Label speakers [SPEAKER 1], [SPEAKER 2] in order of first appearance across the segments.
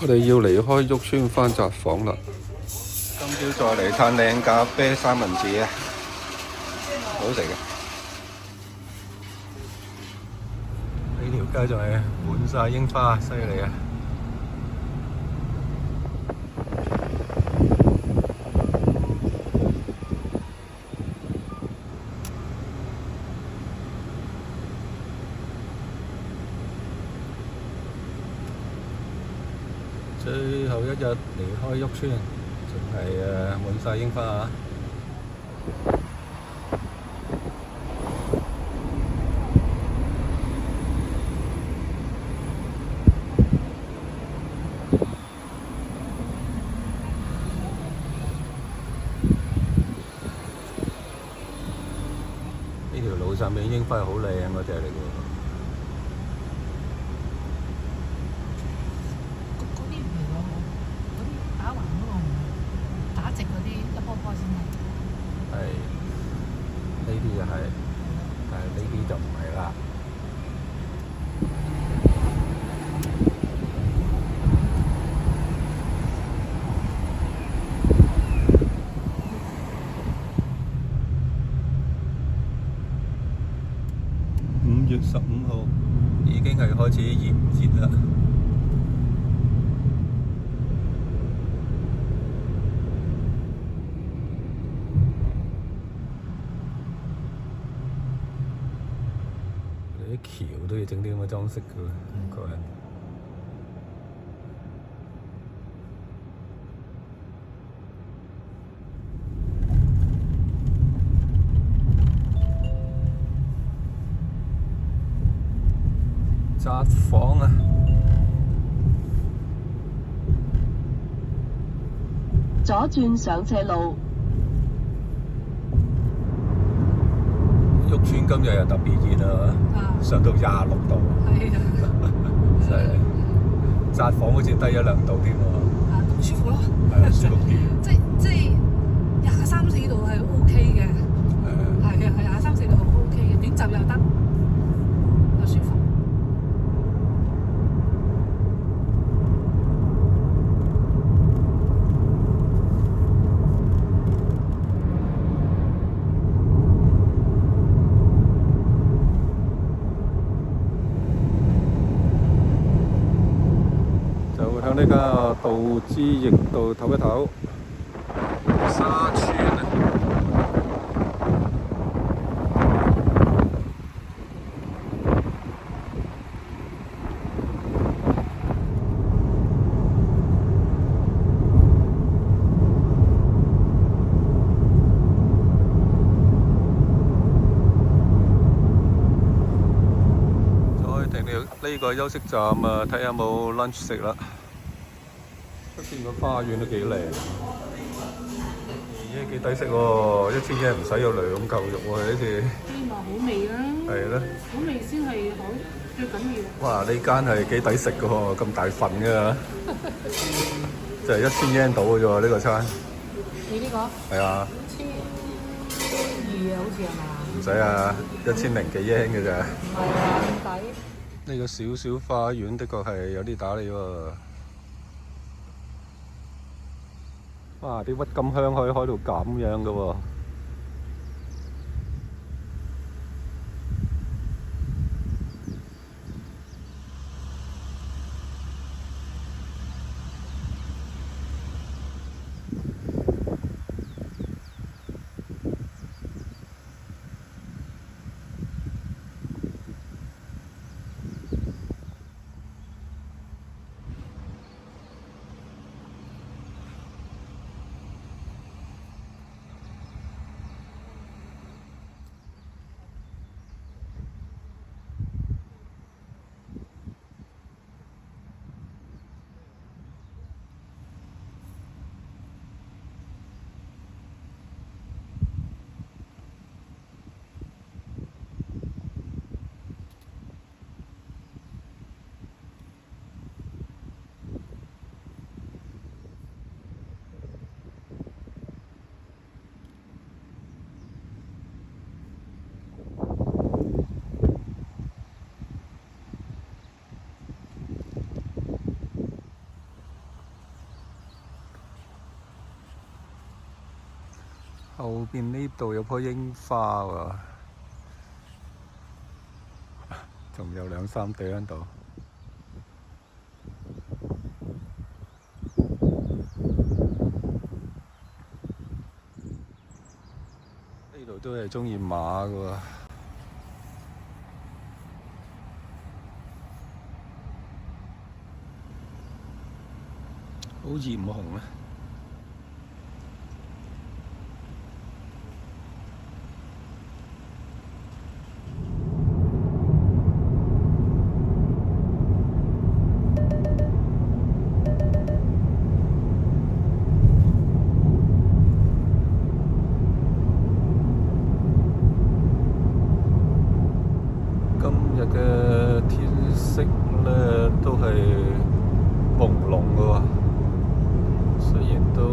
[SPEAKER 1] 我哋要離開玉村返札幌啦。今朝再嚟嘆靚咖啡三文治啊，好食嘅。呢條街仲係滿晒櫻花，犀利啊！最後一日離開玉村，仲係滿晒櫻花啊！呢條路上面櫻花係好靚嗰隻嚟嘅喎。呢啲就係，但係呢啲就唔係啦。5月15號已經係開始炎熱啦。啲橋都要整啲咁嘅裝飾嘅喎，個人。札幌啊！
[SPEAKER 2] 左轉上斜路。
[SPEAKER 1] 玉村今日又特別熱啊，上到26度。係啊，犀利！札幌好似低1、2度添喎。
[SPEAKER 3] 咁舒服咯。
[SPEAKER 1] 係啊，舒服啲。
[SPEAKER 3] 即係23、24度係 OK 嘅。係啊，23、24度係 OK 嘅，短袖又得，又舒服。
[SPEAKER 1] 向呢個道之驛道唞一唞，沙村啊！再停呢個休息站啊，睇下有冇 lunch 食啦。出邊個花園都幾靚，咦幾抵食喎！1000円唔使有2嚿肉喎，呢次。
[SPEAKER 3] 希望好味啦。係
[SPEAKER 1] 咧。
[SPEAKER 3] 好味先係好最緊要。
[SPEAKER 1] 哇！呢間係幾抵食嘅喎，咁大份嘅，就係1000円到嘅啫喎，呢個餐。
[SPEAKER 3] 你呢個？
[SPEAKER 1] 係啊。
[SPEAKER 3] 12啊，好似係嘛？
[SPEAKER 1] 唔使啊，1000幾円嘅咋。
[SPEAKER 3] 係啊，咁抵。
[SPEAKER 1] 呢個小小花園的確係有啲打理喎。哇！啲鬱金香可以開到咁樣嘅喎。後邊呢度有棵櫻花喎，仲有2、3對喺度。呢度都係鍾意馬㗎喎。好豔紅啊！今日嘅天色咧都係朦朧㗎喎。雖然都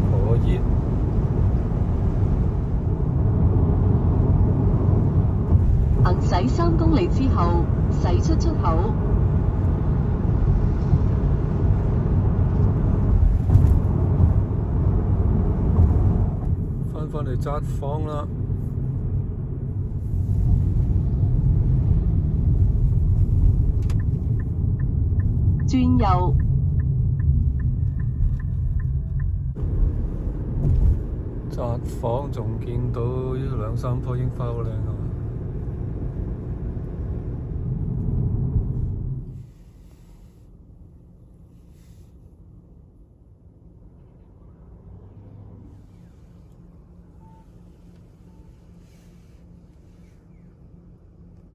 [SPEAKER 1] 頗熱，
[SPEAKER 2] 行駛3公里之後，駛出出口。
[SPEAKER 1] 返嚟札幌啦。
[SPEAKER 2] 轉右。
[SPEAKER 1] 札幌仲見到2、3棵櫻花好靚啊！